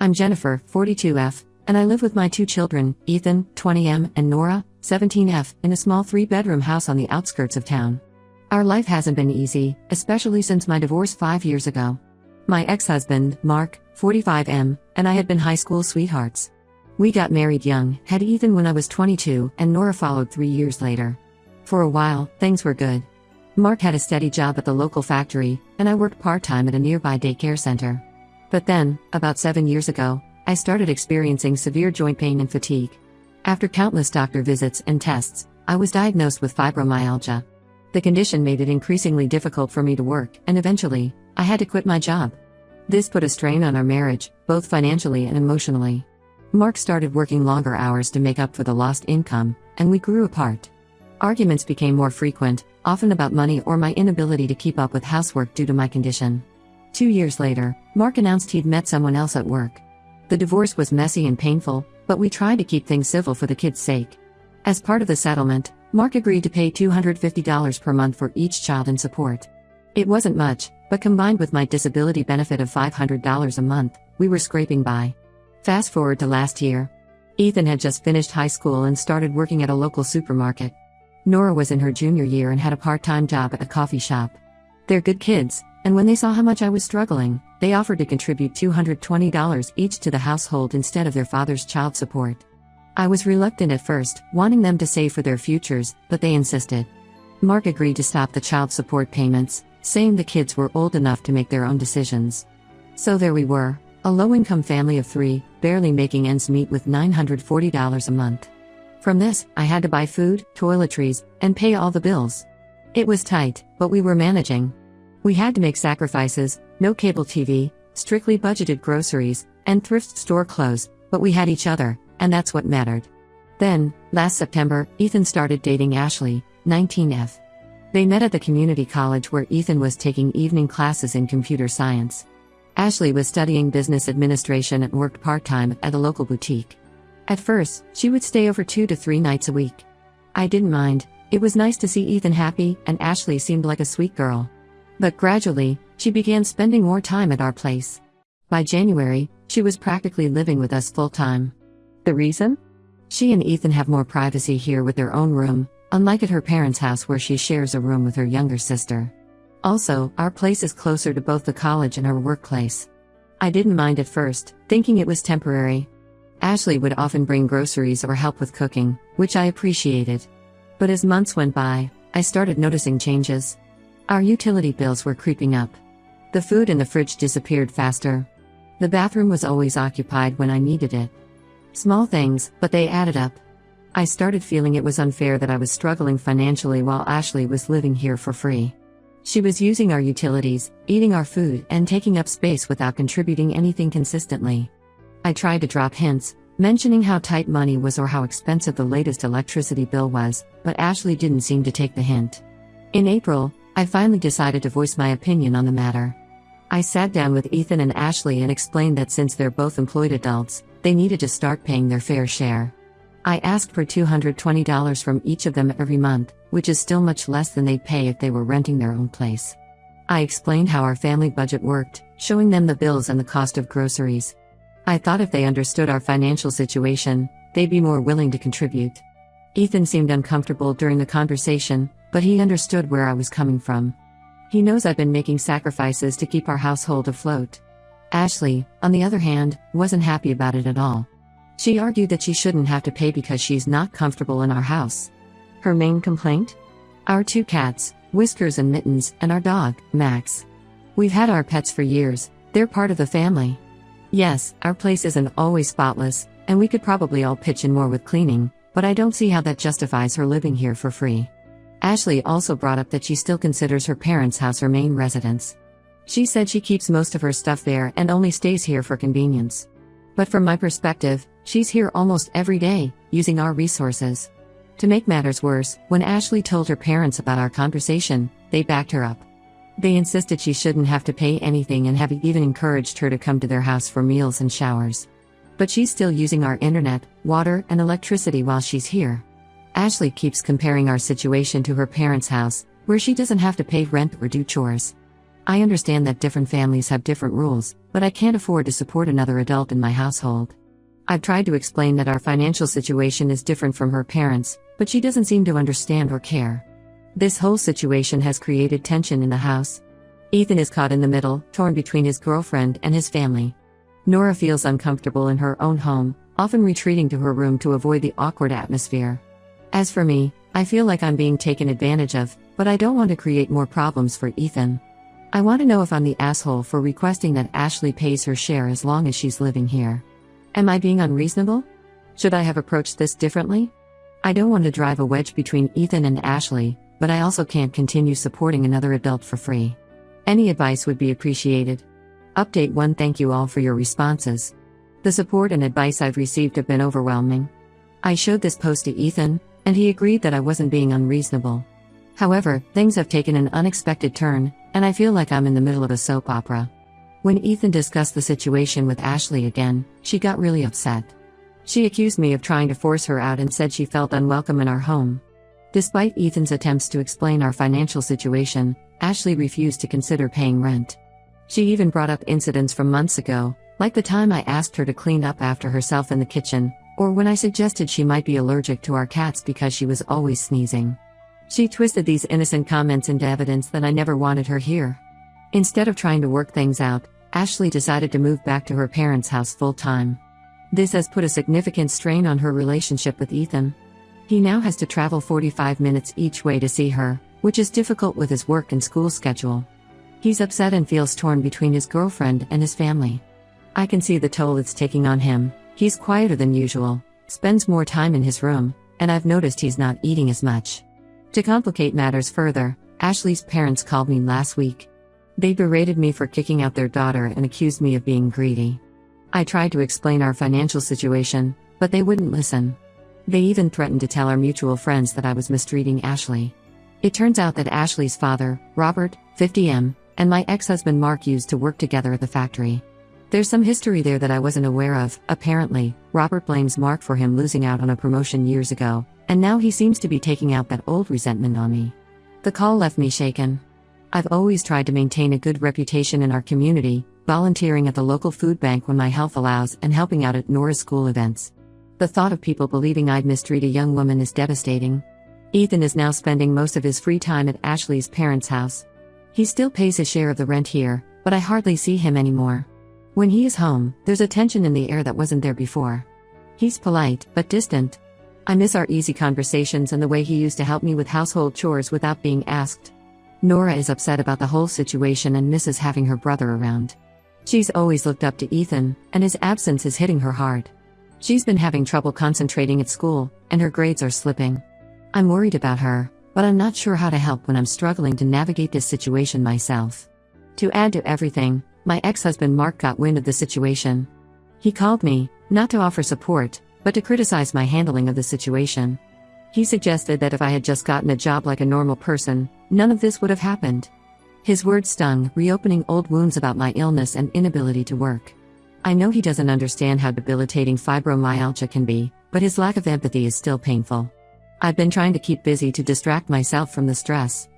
I'm Jennifer, 42F, and I live with my two children, Ethan, 20M, and Nora, 17F, in a small 3-bedroom house on the outskirts of town. Our life hasn't been easy, especially since my divorce 5 years ago. My ex-husband, Mark, 45M, and I had been high school sweethearts. We got married young, had Ethan when I was 22, and Nora followed 3 years later. For a while, things were good. Mark had a steady job at the local factory, and I worked part-time at a nearby daycare center. But then, about 7 years ago, I started experiencing severe joint pain and fatigue. After countless doctor visits and tests, I was diagnosed with fibromyalgia. The condition made it increasingly difficult for me to work, and eventually, I had to quit my job. This put a strain on our marriage, both financially and emotionally. Mark started working longer hours to make up for the lost income, and we grew apart. Arguments became more frequent, often about money or my inability to keep up with housework due to my condition. 2 years later, Mark announced he'd met someone else at work. The divorce was messy and painful, but we tried to keep things civil for the kids' sake. As part of the settlement, Mark agreed to pay $250 per month for each child in support. It wasn't much, but combined with my disability benefit of $500 a month, we were scraping by. Fast forward to last year. Ethan had just finished high school and started working at a local supermarket. Nora was in her junior year and had a part-time job at a coffee shop. They're good kids, and when they saw how much I was struggling, they offered to contribute $220 each to the household instead of their father's child support. I was reluctant at first, wanting them to save for their futures, but they insisted. Mark agreed to stop the child support payments, saying the kids were old enough to make their own decisions. So there we were, a low-income family of 3, barely making ends meet with $940 a month. From this, I had to buy food, toiletries, and pay all the bills. It was tight, but we were managing. We had to make sacrifices: no cable TV, strictly budgeted groceries, and thrift store clothes, but we had each other, and that's what mattered. Then, last September, Ethan started dating Ashley, 19F. They met at the community college where Ethan was taking evening classes in computer science. Ashley was studying business administration and worked part-time at a local boutique. At first, she would stay over 2 to 3 nights a week. I didn't mind. It was nice to see Ethan happy, and Ashley seemed like a sweet girl. But gradually, she began spending more time at our place. By January, she was practically living with us full-time. The reason? She and Ethan have more privacy here with their own room, unlike at her parents' house where she shares a room with her younger sister. Also, our place is closer to both the college and her workplace. I didn't mind at first, thinking it was temporary. Ashley would often bring groceries or help with cooking, which I appreciated. But as months went by, I started noticing changes. Our utility bills were creeping up. The food in the fridge disappeared faster. The bathroom was always occupied when I needed it. Small things, but they added up. I started feeling it was unfair that I was struggling financially while Ashley was living here for free. She was using our utilities, eating our food, and taking up space without contributing anything consistently. I tried to drop hints, mentioning how tight money was or how expensive the latest electricity bill was, but Ashley didn't seem to take the hint. In April, I finally decided to voice my opinion on the matter. I sat down with Ethan and Ashley and explained that since they're both employed adults, they needed to start paying their fair share. I asked for $220 from each of them every month, which is still much less than they'd pay if they were renting their own place. I explained how our family budget worked, showing them the bills and the cost of groceries. I thought if they understood our financial situation, they'd be more willing to contribute. Ethan seemed uncomfortable during the conversation, but he understood where I was coming from. He knows I've been making sacrifices to keep our household afloat. Ashley, on the other hand, wasn't happy about it at all. She argued that she shouldn't have to pay because she's not comfortable in our house. Her main complaint? Our 2 cats, Whiskers and Mittens, and our dog, Max. We've had our pets for years, they're part of the family. Yes, our place isn't always spotless, and we could probably all pitch in more with cleaning, but I don't see how that justifies her living here for free. Ashley also brought up that she still considers her parents' house her main residence. She said she keeps most of her stuff there and only stays here for convenience. But from my perspective, she's here almost every day, using our resources. To make matters worse, when Ashley told her parents about our conversation, they backed her up. They insisted she shouldn't have to pay anything and have even encouraged her to come to their house for meals and showers. But she's still using our internet, water, and electricity while she's here. Ashley keeps comparing our situation to her parents' house, where she doesn't have to pay rent or do chores. I understand that different families have different rules, but I can't afford to support another adult in my household. I've tried to explain that our financial situation is different from her parents, but she doesn't seem to understand or care. This whole situation has created tension in the house. Ethan is caught in the middle, torn between his girlfriend and his family. Nora feels uncomfortable in her own home, often retreating to her room to avoid the awkward atmosphere. As for me, I feel like I'm being taken advantage of, but I don't want to create more problems for Ethan. I want to know if I'm the asshole for requesting that Ashley pays her share as long as she's living here. Am I being unreasonable? Should I have approached this differently? I don't want to drive a wedge between Ethan and Ashley, but I also can't continue supporting another adult for free. Any advice would be appreciated. Update 1. Thank you all for your responses. The support and advice I've received have been overwhelming. I showed this post to Ethan, and he agreed that I wasn't being unreasonable. However, things have taken an unexpected turn, and I feel like I'm in the middle of a soap opera. When Ethan discussed the situation with Ashley again, she got really upset. She accused me of trying to force her out and said she felt unwelcome in our home. Despite Ethan's attempts to explain our financial situation, Ashley refused to consider paying rent. She even brought up incidents from months ago, like the time I asked her to clean up after herself in the kitchen, or when I suggested she might be allergic to our cats because she was always sneezing. She twisted these innocent comments into evidence that I never wanted her here. Instead of trying to work things out, Ashley decided to move back to her parents' house full-time. This has put a significant strain on her relationship with Ethan. He now has to travel 45 minutes each way to see her, which is difficult with his work and school schedule. He's upset and feels torn between his girlfriend and his family. I can see the toll it's taking on him. He's quieter than usual, spends more time in his room, and I've noticed he's not eating as much. To complicate matters further, Ashley's parents called me last week. They berated me for kicking out their daughter and accused me of being greedy. I tried to explain our financial situation, but they wouldn't listen. They even threatened to tell our mutual friends that I was mistreating Ashley. It turns out that Ashley's father, Robert, 50M, and my ex-husband Mark used to work together at the factory. There's some history there that I wasn't aware of. Apparently, Robert blames Mark for him losing out on a promotion years ago, and now he seems to be taking out that old resentment on me. The call left me shaken. I've always tried to maintain a good reputation in our community, volunteering at the local food bank when my health allows and helping out at Nora's school events. The thought of people believing I'd mistreat a young woman is devastating. Ethan is now spending most of his free time at Ashley's parents' house. He still pays his share of the rent here, but I hardly see him anymore. When he is home, there's a tension in the air that wasn't there before. He's polite, but distant. I miss our easy conversations and the way he used to help me with household chores without being asked. Nora is upset about the whole situation and misses having her brother around. She's always looked up to Ethan, and his absence is hitting her hard. She's been having trouble concentrating at school, and her grades are slipping. I'm worried about her, but I'm not sure how to help when I'm struggling to navigate this situation myself. To add to everything, my ex-husband Mark got wind of the situation. He called me, not to offer support, but to criticize my handling of the situation. He suggested that if I had just gotten a job like a normal person, none of this would have happened. His words stung, reopening old wounds about my illness and inability to work. I know he doesn't understand how debilitating fibromyalgia can be, but his lack of empathy is still painful. I've been trying to keep busy to distract myself from the stress.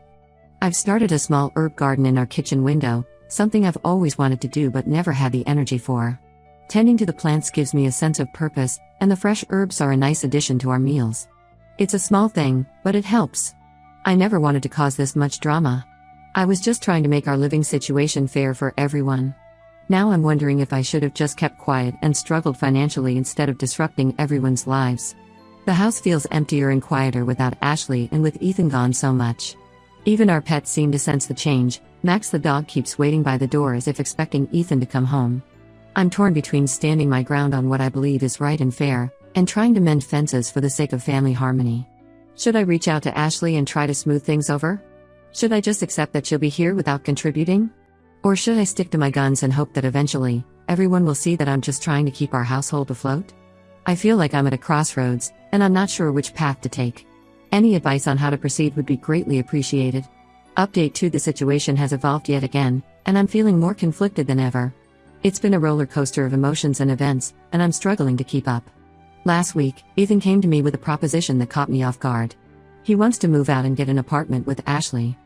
I've started a small herb garden in our kitchen window, something I've always wanted to do but never had the energy for. Tending to the plants gives me a sense of purpose, and the fresh herbs are a nice addition to our meals. It's a small thing, but it helps. I never wanted to cause this much drama. I was just trying to make our living situation fair for everyone. Now I'm wondering if I should have just kept quiet and struggled financially instead of disrupting everyone's lives. The house feels emptier and quieter without Ashley and with Ethan gone so much. Even our pets seem to sense the change. Max the dog keeps waiting by the door as if expecting Ethan to come home. I'm torn between standing my ground on what I believe is right and fair, and trying to mend fences for the sake of family harmony. Should I reach out to Ashley and try to smooth things over? Should I just accept that she'll be here without contributing? Or should I stick to my guns and hope that eventually, everyone will see that I'm just trying to keep our household afloat? I feel like I'm at a crossroads, and I'm not sure which path to take. Any advice on how to proceed would be greatly appreciated. Update 2: the situation has evolved yet again, and I'm feeling more conflicted than ever. It's been a roller coaster of emotions and events, and I'm struggling to keep up. Last week, Ethan came to me with a proposition that caught me off guard. He wants to move out and get an apartment with Ashley.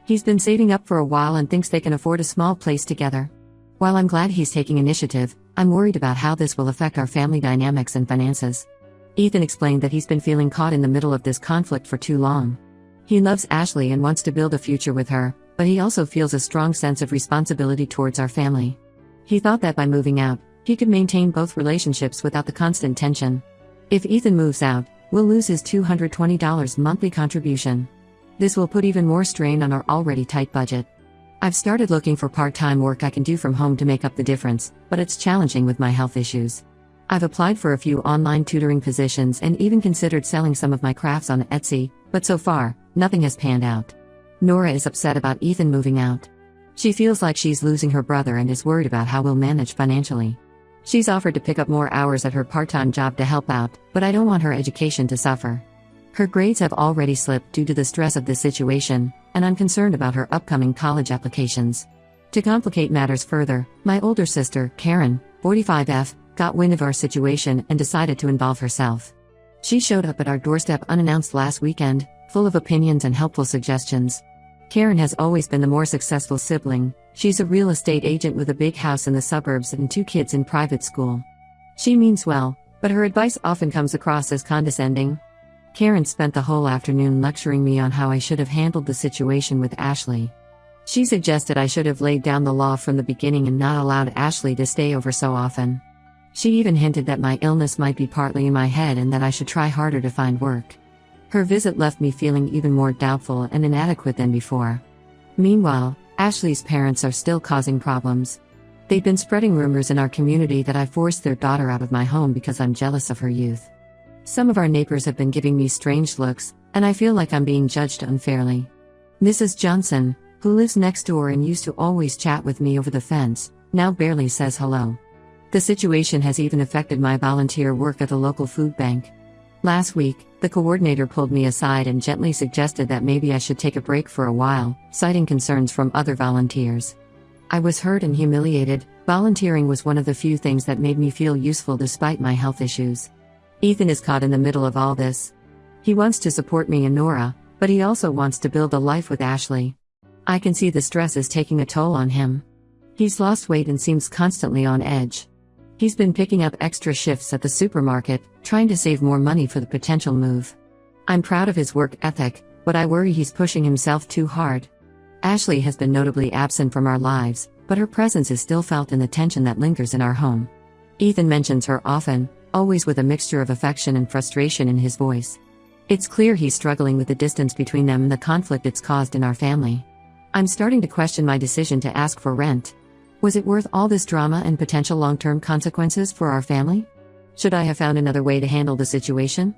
He's been saving up for a while and thinks they can afford a small place together. While I'm glad he's taking initiative, I'm worried about how this will affect our family dynamics and finances. Ethan explained that he's been feeling caught in the middle of this conflict for too long. He loves Ashley and wants to build a future with her, but he also feels a strong sense of responsibility towards our family. He thought that by moving out, he could maintain both relationships without the constant tension. If Ethan moves out, we'll lose his $220 monthly contribution. This will put even more strain on our already tight budget. I've started looking for part-time work I can do from home to make up the difference, but it's challenging with my health issues. I've applied for a few online tutoring positions and even considered selling some of my crafts on Etsy, but so far, nothing has panned out. Nora is upset about Ethan moving out. She feels like she's losing her brother and is worried about how we'll manage financially. She's offered to pick up more hours at her part-time job to help out, but I don't want her education to suffer. Her grades have already slipped due to the stress of this situation, and I'm concerned about her upcoming college applications. To complicate matters further, my older sister, Karen, 45F, got wind of our situation and decided to involve herself. She showed up at our doorstep unannounced last weekend, full of opinions and helpful suggestions. Karen has always been the more successful sibling. She's a real estate agent with a big house in the suburbs and 2 kids in private school. She means well, but her advice often comes across as condescending. Karen spent the whole afternoon lecturing me on how I should have handled the situation with Ashley. She suggested I should have laid down the law from the beginning and not allowed Ashley to stay over so often. She even hinted that my illness might be partly in my head and that I should try harder to find work. Her visit left me feeling even more doubtful and inadequate than before. Meanwhile, Ashley's parents are still causing problems. They've been spreading rumors in our community that I forced their daughter out of my home because I'm jealous of her youth. Some of our neighbors have been giving me strange looks, and I feel like I'm being judged unfairly. Mrs. Johnson, who lives next door and used to always chat with me over the fence, now barely says hello. The situation has even affected my volunteer work at the local food bank. Last week, the coordinator pulled me aside and gently suggested that maybe I should take a break for a while, citing concerns from other volunteers. I was hurt and humiliated. Volunteering was one of the few things that made me feel useful despite my health issues. Ethan is caught in the middle of all this. He wants to support me and Nora, but he also wants to build a life with Ashley. I can see the stress is taking a toll on him. He's lost weight and seems constantly on edge. He's been picking up extra shifts at the supermarket, trying to save more money for the potential move. I'm proud of his work ethic, but I worry he's pushing himself too hard. Ashley has been notably absent from our lives, but her presence is still felt in the tension that lingers in our home. Ethan mentions her often, always with a mixture of affection and frustration in his voice. It's clear he's struggling with the distance between them and the conflict it's caused in our family. I'm starting to question my decision to ask for rent. Was it worth all this drama and potential long-term consequences for our family? Should I have found another way to handle the situation?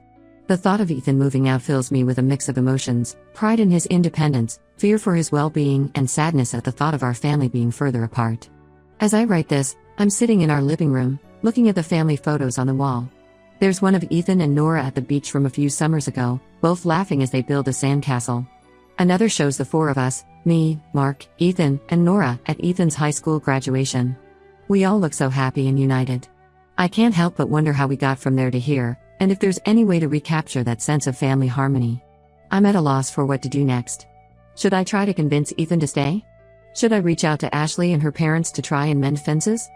The thought of Ethan moving out fills me with a mix of emotions: pride in his independence, fear for his well-being, and sadness at the thought of our family being further apart. As I write this, I'm sitting in our living room, looking at the family photos on the wall. There's one of Ethan and Nora at the beach from a few summers ago, both laughing as they build a sandcastle. Another shows the 4 of us, me, Mark, Ethan, and Nora, at Ethan's high school graduation. We all look so happy and united. I can't help but wonder how we got from there to here, and if there's any way to recapture that sense of family harmony. I'm at a loss for what to do next. Should I try to convince Ethan to stay? Should I reach out to Ashley and her parents to try and mend fences?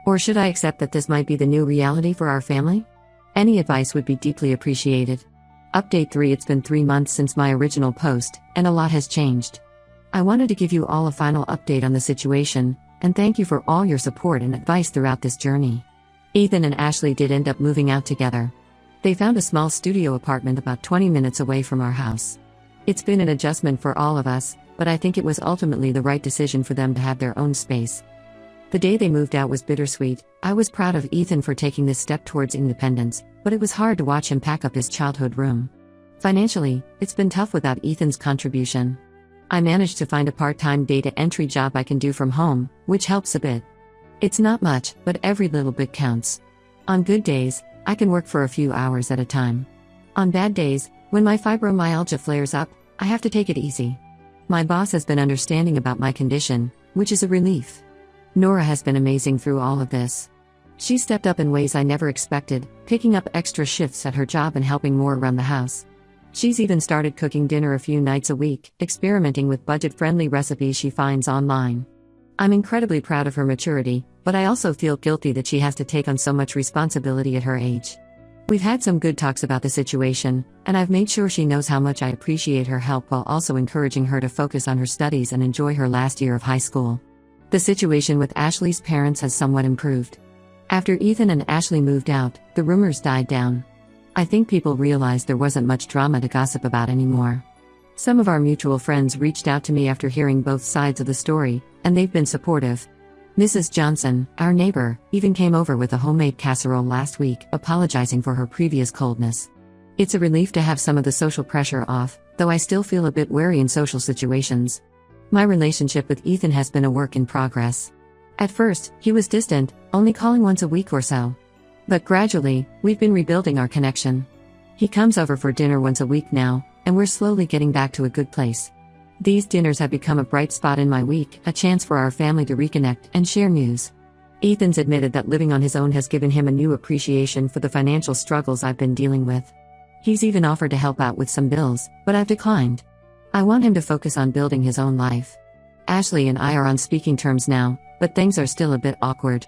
Or should I accept that this might be the new reality for our family? Any advice would be deeply appreciated. Update 3: It's been 3 months since my original post, and a lot has changed. I wanted to give you all a final update on the situation, and thank you for all your support and advice throughout this journey. Ethan and Ashley did end up moving out together. They found a small studio apartment about 20 minutes away from our house. It's been an adjustment for all of us, but I think it was ultimately the right decision for them to have their own space. The day they moved out was bittersweet. I was proud of Ethan for taking this step towards independence, but it was hard to watch him pack up his childhood room. Financially, it's been tough without Ethan's contribution. I managed to find a part-time data entry job I can do from home, which helps a bit. It's not much, but every little bit counts. On good days, I can work for a few hours at a time. On bad days, when my fibromyalgia flares up, I have to take it easy. My boss has been understanding about my condition, which is a relief. Nora has been amazing through all of this. She stepped up in ways I never expected, picking up extra shifts at her job and helping more around the house. She's even started cooking dinner a few nights a week, experimenting with budget-friendly recipes she finds online. I'm incredibly proud of her maturity, but I also feel guilty that she has to take on so much responsibility at her age. We've had some good talks about the situation, and I've made sure she knows how much I appreciate her help while also encouraging her to focus on her studies and enjoy her last year of high school. The situation with Ashley's parents has somewhat improved. After Ethan and Ashley moved out, the rumors died down. I think people realized there wasn't much drama to gossip about anymore. Some of our mutual friends reached out to me after hearing both sides of the story, and they've been supportive. Mrs. Johnson, our neighbor, even came over with a homemade casserole last week, apologizing for her previous coldness. It's a relief to have some of the social pressure off, though I still feel a bit wary in social situations. My relationship with Ethan has been a work in progress. At first, he was distant, only calling once a week or so. But gradually, we've been rebuilding our connection. He comes over for dinner once a week now, and we're slowly getting back to a good place. These dinners have become a bright spot in my week, a chance for our family to reconnect and share news. Ethan's admitted that living on his own has given him a new appreciation for the financial struggles I've been dealing with. He's even offered to help out with some bills, but I've declined. I want him to focus on building his own life. Ashley and I are on speaking terms now, but things are still a bit awkward.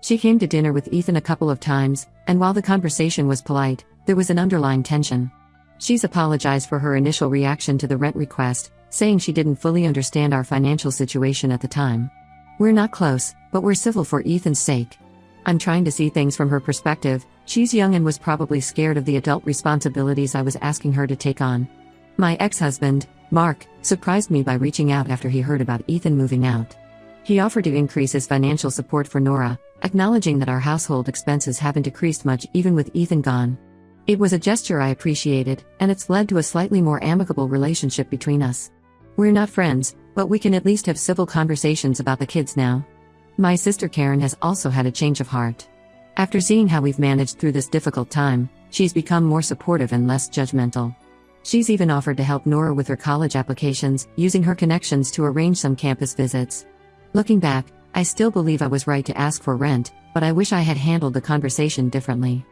She came to dinner with Ethan a couple of times, and while the conversation was polite, there was an underlying tension. She's apologized for her initial reaction to the rent request, saying she didn't fully understand our financial situation at the time. We're not close, but we're civil for Ethan's sake. I'm trying to see things from her perspective. She's young and was probably scared of the adult responsibilities I was asking her to take on. My ex-husband, Mark, surprised me by reaching out after he heard about Ethan moving out. He offered to increase his financial support for Nora, acknowledging that our household expenses haven't decreased much even with Ethan gone. It was a gesture I appreciated, and it's led to a slightly more amicable relationship between us. We're not friends, but we can at least have civil conversations about the kids now. My sister Karen has also had a change of heart. After seeing how we've managed through this difficult time, she's become more supportive and less judgmental. She's even offered to help Nora with her college applications, using her connections to arrange some campus visits. Looking back, I still believe I was right to ask for rent, but I wish I had handled the conversation differently.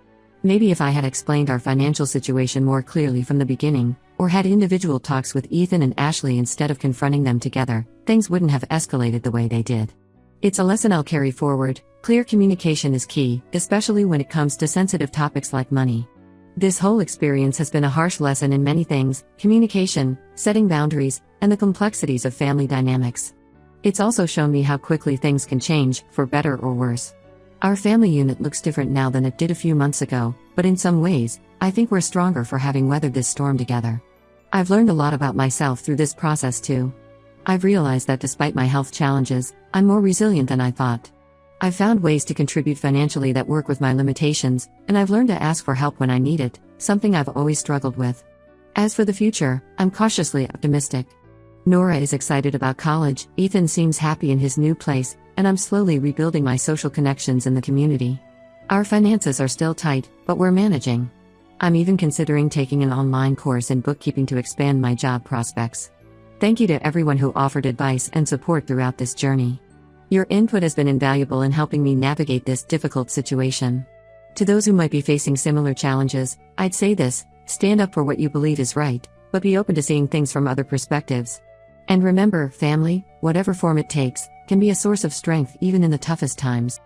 Maybe if I had explained our financial situation more clearly from the beginning, or had individual talks with Ethan and Ashley instead of confronting them together, things wouldn't have escalated the way they did. It's a lesson I'll carry forward. Clear communication is key, especially when it comes to sensitive topics like money. This whole experience has been a harsh lesson in many things: communication, setting boundaries, and the complexities of family dynamics. It's also shown me how quickly things can change, for better or worse. Our family unit looks different now than it did a few months ago, but in some ways, I think we're stronger for having weathered this storm together. I've learned a lot about myself through this process too. I've realized that despite my health challenges, I'm more resilient than I thought. I've found ways to contribute financially that work with my limitations, and I've learned to ask for help when I need it, something I've always struggled with. As for the future, I'm cautiously optimistic. Nora is excited about college, Ethan seems happy in his new place, and I'm slowly rebuilding my social connections in the community. Our finances are still tight, but we're managing. I'm even considering taking an online course in bookkeeping to expand my job prospects. Thank you to everyone who offered advice and support throughout this journey. Your input has been invaluable in helping me navigate this difficult situation. To those who might be facing similar challenges, I'd say this: stand up for what you believe is right, but be open to seeing things from other perspectives. And remember, family, whatever form it takes, can be a source of strength even in the toughest times.